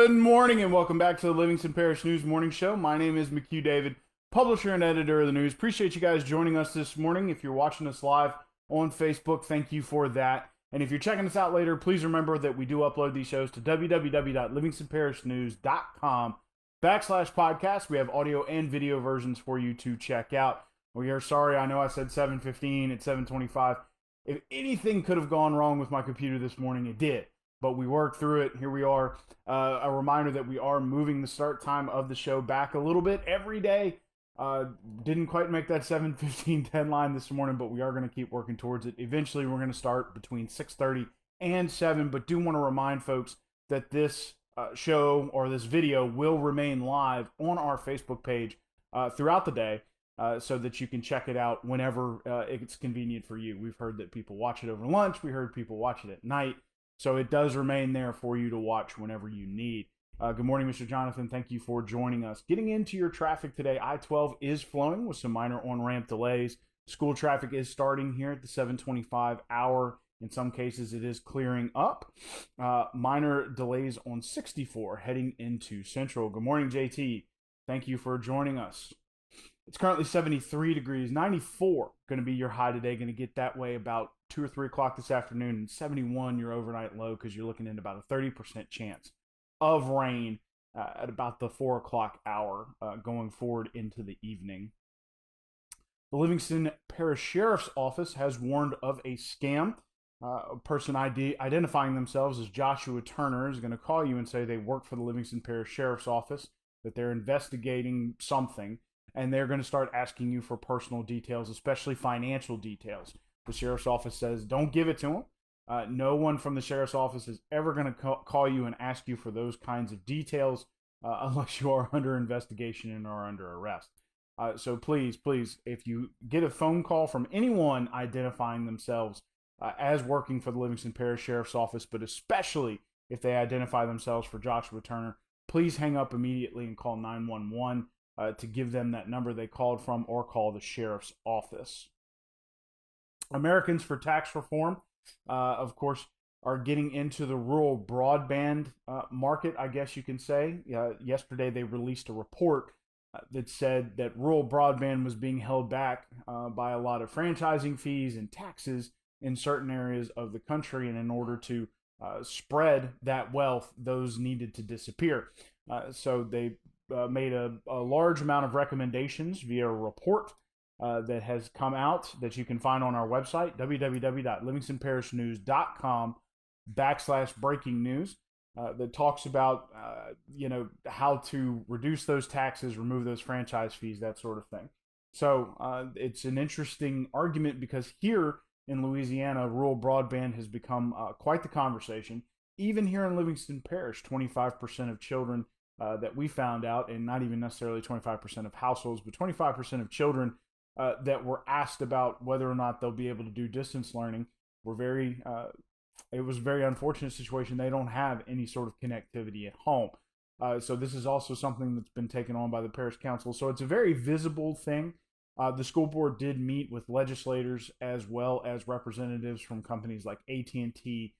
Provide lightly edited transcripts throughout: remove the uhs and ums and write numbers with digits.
Good morning and welcome back to the Livingston Parish News Morning Show. My name is McHugh David, publisher and editor of the news. Appreciate you guys joining us this morning. If you're watching us live on Facebook, thank you for that. And if you're checking us out later, please remember that we do upload these shows to www.livingstonparishnews.com/podcast. We have audio and video versions for you to check out. We are sorry, I know I said 7:15, it's 7:25. If anything could have gone wrong with my computer this morning, it did. But we worked through it. Here we are. A reminder that we are moving the start time of the show back a little bit every day. Didn't quite make that 7:15 deadline this morning, but we are going to keep working towards it. Eventually, we're going to start between 6:30 and 7, but do want to remind folks that this show or this video will remain live on our Facebook page throughout the day so that you can check it out whenever it's convenient for you. We've heard that people watch it over lunch. We heard people watch it at night. So it does remain there for you to watch whenever you need. Good morning, Mr. Jonathan. Thank you for joining us. Getting into your traffic today, I-12 is flowing with some minor on-ramp delays. School traffic is starting here at the 7:25 hour. In some cases, it is clearing up. Minor delays on 64 heading into Central. Good morning, JT. Thank you for joining us. It's currently 73 degrees, 94 going to be your high today. Going to get that way about 2 or 3 o'clock this afternoon, and 71 your overnight low because you're looking at about a 30% chance of rain at about the 4 o'clock hour going forward into the evening. The Livingston Parish Sheriff's Office has warned of a scam. A person identifying themselves as Joshua Turner is going to call you and say they work for the Livingston Parish Sheriff's Office, that they're investigating something, and they're going to start asking you for personal details, especially financial details. The sheriff's office says don't give it to them. No one from the sheriff's office is ever going to call you and ask you for those kinds of details unless you are under investigation and are under arrest. So please, if you get a phone call from anyone identifying themselves as working for the Livingston Parish Sheriff's Office, but especially if they identify themselves for Joshua Turner, please hang up immediately and call 911 to give them that number they called from, or call the sheriff's office. Americans for Tax Reform, of course, are getting into the rural broadband market, I guess you can say. Yesterday, they released a report that said that rural broadband was being held back by a lot of franchising fees and taxes in certain areas of the country, and in order to spread that wealth, those needed to disappear. So they made a large amount of recommendations via a report that has come out that you can find on our website, www.livingstonparishnews.com/breaking news, that talks about, how to reduce those taxes, remove those franchise fees, that sort of thing. So it's an interesting argument because here in Louisiana, rural broadband has become quite the conversation. Even here in Livingston Parish, 25% of children that we found out, and not even necessarily 25% of households, but 25% of children that were asked about whether or not they'll be able to do distance learning it was a very unfortunate situation. They don't have any sort of connectivity at home. So this is also something that's been taken on by the parish council. So it's a very visible thing. The school board did meet with legislators as well as representatives from companies like AT&T,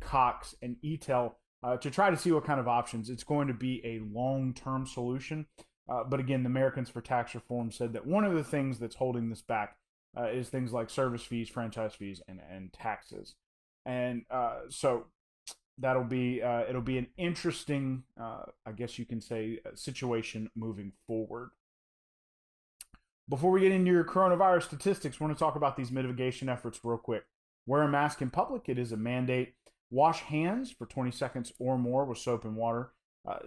Cox, and ETEL to try to see what kind of options. It's going to be a long-term solution. But again, the Americans for Tax Reform said that one of the things that's holding this back is things like service fees, franchise fees, and taxes. And so it'll be an interesting, I guess you can say, situation moving forward. Before we get into your coronavirus statistics, we want to talk about these mitigation efforts real quick. Wear a mask in public. It is a mandate. Wash hands for 20 seconds or more with soap and water.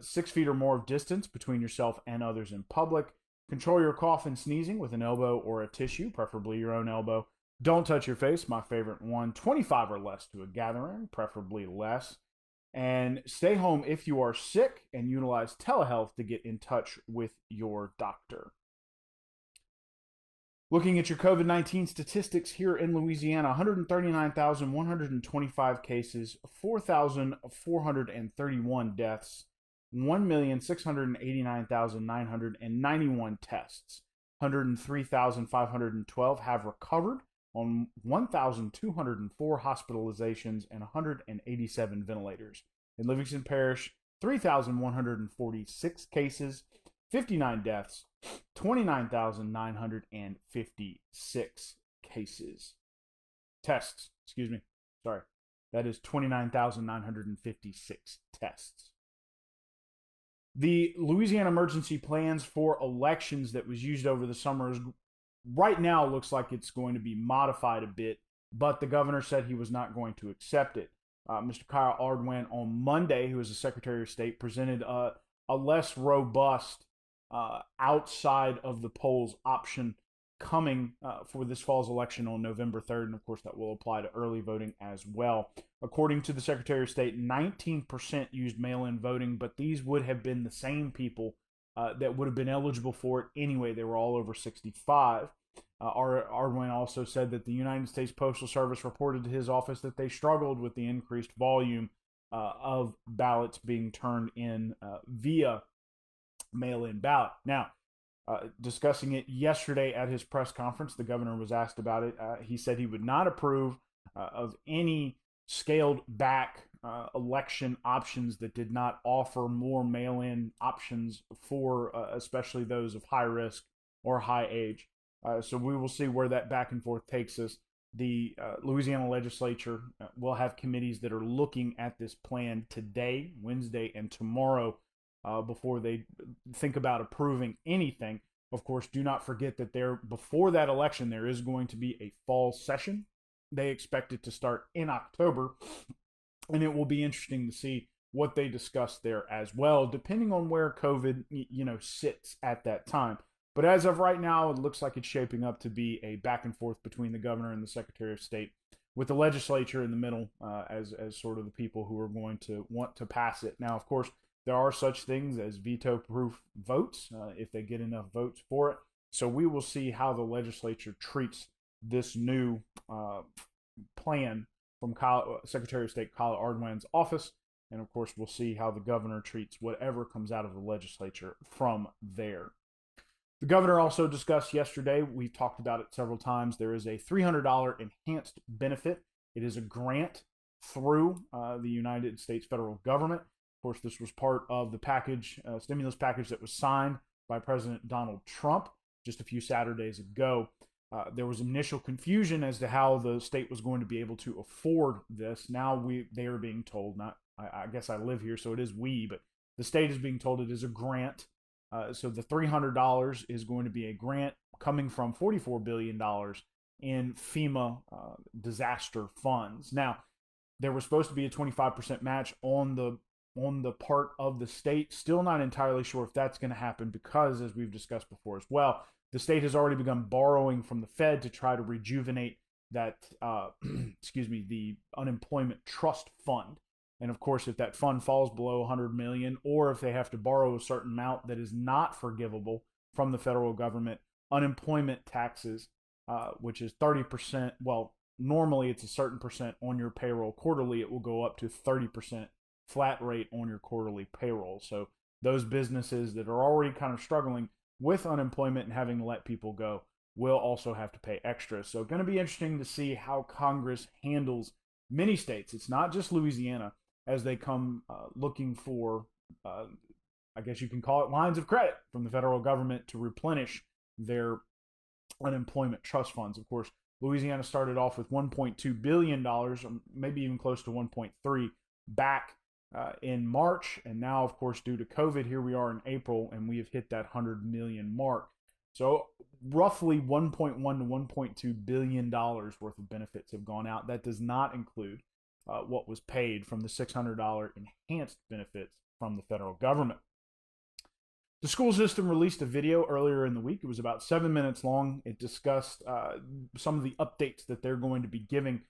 6 feet or more of distance between yourself and others in public. Control your cough and sneezing with an elbow or a tissue, preferably your own elbow. Don't touch your face, my favorite one. 25 or less to a gathering, preferably less. And stay home if you are sick, and utilize telehealth to get in touch with your doctor. Looking at your COVID-19 statistics here in Louisiana, 139,125 cases, 4,431 deaths, 1,689,991 tests. 103,512 have recovered on 1,204 hospitalizations and 187 ventilators. In Livingston Parish, 3,146 cases, 59 deaths, 29,956 cases. Tests, excuse me. Sorry. That is 29,956 tests. The Louisiana emergency plans for elections that was used over the summer right now looks like it's going to be modified a bit, but the governor said he was not going to accept it. Mr. Kyle Ardoin on Monday, who is the Secretary of State, presented a less robust outside of the polls option coming for this fall's election on November 3rd, and of course that will apply to early voting as well. According to the Secretary of State, 19% used mail-in voting, but these would have been the same people that would have been eligible for it anyway. They were all over 65. Ardoin also said that the United States Postal Service reported to his office that they struggled with the increased volume of ballots being turned in via mail-in ballot. Now, discussing it yesterday at his press conference, the governor was asked about it. He said he would not approve of any scaled back election options that did not offer more mail-in options for especially those of high risk or high age. So we will see where that back and forth takes us. The Louisiana legislature will have committees that are looking at this plan today, Wednesday, and tomorrow before they think about approving anything. Of course, do not forget that before that election, there is going to be a fall session. They expect it to start in October, and it will be interesting to see what they discuss there as well, depending on where COVID, sits at that time. But as of right now, it looks like it's shaping up to be a back and forth between the governor and the Secretary of State, with the legislature in the middle as sort of the people who are going to want to pass it. Now, of course, there are such things as veto-proof votes if they get enough votes for it. So we will see how the legislature treats this new plan from Secretary of State Kyle Ardoin's office. And, of course, we'll see how the governor treats whatever comes out of the legislature from there. The governor also discussed yesterday, we talked about it several times, there is a $300 enhanced benefit. It is a grant through the United States federal government. Of course, this was part of the stimulus package that was signed by President Donald Trump just a few Saturdays ago. There was initial confusion as to how the state was going to be able to afford this. Now they are being told, I guess I live here, so it is but the state is being told it is a grant. So the $300 is going to be a grant coming from $44 billion in FEMA disaster funds. Now, there was supposed to be a 25% match on the part of the state. Still not entirely sure if that's going to happen because, as we've discussed before as well, the state has already begun borrowing from the Fed to try to rejuvenate that, the unemployment trust fund. And of course, if that fund falls below $100 million, or if they have to borrow a certain amount that is not forgivable from the federal government, unemployment taxes, which is 30%. Well, normally it's a certain percent on your payroll quarterly. It will go up to 30% flat rate on your quarterly payroll. So those businesses that are already kind of struggling with unemployment and having to let people go will also have to pay extra. So going to be interesting to see how Congress handles many states. It's not just Louisiana, as they come looking for, I guess you can call it lines of credit from the federal government to replenish their unemployment trust funds. Of course, Louisiana started off with $1.2 billion, or maybe even close to 1.3 back in March. And now, of course, due to COVID, here we are in April, and we have hit that 100 million mark. So roughly $1.1 to $1.2 billion worth of benefits have gone out. That does not include what was paid from the $600 enhanced benefits from the federal government. The school system released a video earlier in the week. It was about 7 minutes long. It discussed some of the updates that they're going to be giving.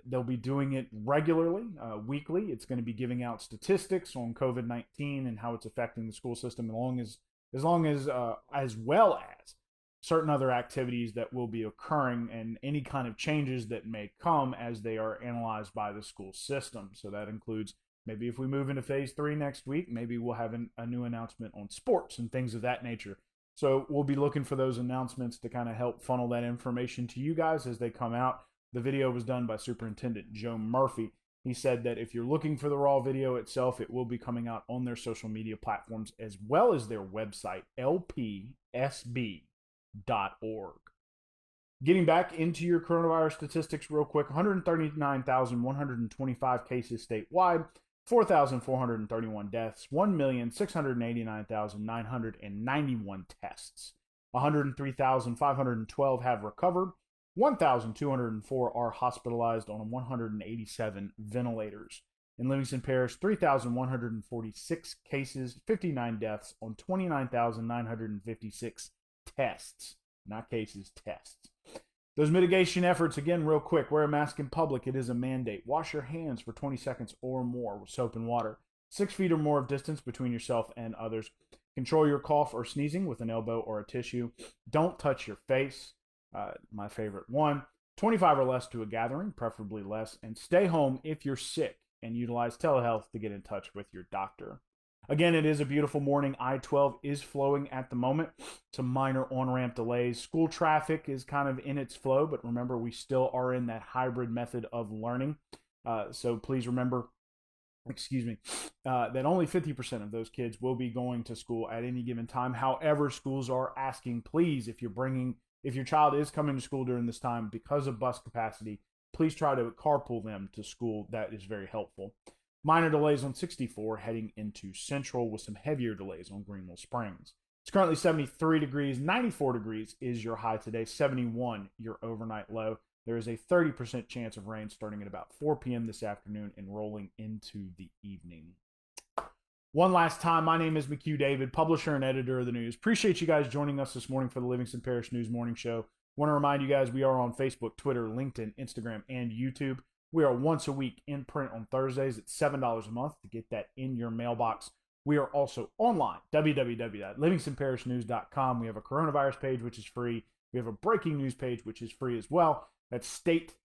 They'll be doing it regularly, weekly. It's going to be giving out statistics on COVID-19 and how it's affecting the school system, as well as certain other activities that will be occurring and any kind of changes that may come as they are analyzed by the school system. So that includes maybe if we move into phase 3 next week, maybe we'll have a new announcement on sports and things of that nature. So we'll be looking for those announcements to kind of help funnel that information to you guys as they come out. The video was done by Superintendent Joe Murphy. He said that if you're looking for the raw video itself, it will be coming out on their social media platforms as well as their website, lpsb.org. Getting back into your coronavirus statistics real quick, 139,125 cases statewide, 4,431 deaths, 1,689,991 tests. 103,512 have recovered. 1,204 are hospitalized on 187 ventilators. In Livingston Parish, 3,146 cases, 59 deaths on 29,956 tests. Not cases, tests. Those mitigation efforts, again, real quick. Wear a mask in public. It is a mandate. Wash your hands for 20 seconds or more with soap and water. 6 feet or more of distance between yourself and others. Control your cough or sneezing with an elbow or a tissue. Don't touch your face. My favorite one. 25 or less to a gathering, preferably less. And stay home if you're sick and utilize telehealth to get in touch with your doctor. Again, it is a beautiful morning. I-12 is flowing at the moment. Some minor on-ramp delays. School traffic is kind of in its flow, but remember, we still are in that hybrid method of learning. So please remember, that only 50% of those kids will be going to school at any given time. However, schools are asking, please, if your child is coming to school during this time because of bus capacity, please try to carpool them to school. That is very helpful. Minor delays on 64 heading into Central with some heavier delays on Greenville Springs. It's currently 73 degrees. 94 degrees is your high today. 71 your overnight low. There is a 30% chance of rain starting at about 4 p.m. this afternoon and rolling into the evening. One last time, my name is McHugh David, publisher and editor of the news. Appreciate you guys joining us this morning for the Livingston Parish News Morning Show. Want to remind you guys we are on Facebook, Twitter, LinkedIn, Instagram, and YouTube. We are once a week in print on Thursdays at $7 a month to get that in your mailbox. We are also online, www.livingstonparishnews.com. We have a coronavirus page, which is free. We have a breaking news page, which is free as well. That's state,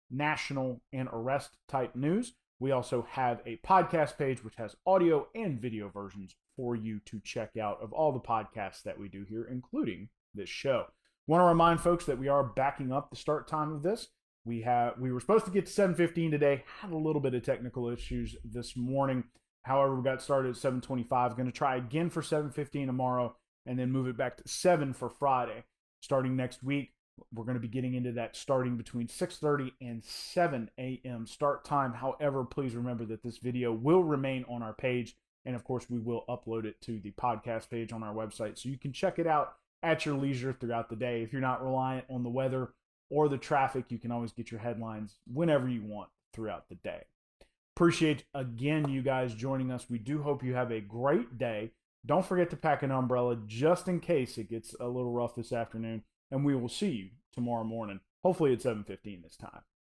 national, and arrest type news. We also have a podcast page, which has audio and video versions for you to check out of all the podcasts that we do here, including this show. Want to remind folks that we are backing up the start time of this. We were supposed to get to 7:15 today. Had a little bit of technical issues this morning. However, we got started at 7:25. Going to try again for 7:15 tomorrow, and then move it back to 7 for Friday. Starting next week, we're going to be getting into that starting between 6:30 and 7 a.m. start time. However, please remember that this video will remain on our page, and of course, we will upload it to the podcast page on our website, so you can check it out at your leisure throughout the day. If you're not reliant on the weather or the traffic, you can always get your headlines whenever you want throughout the day. Appreciate, again, you guys joining us. We do hope you have a great day. Don't forget to pack an umbrella just in case it gets a little rough this afternoon, and we will see you tomorrow morning, hopefully at 7:15 this time.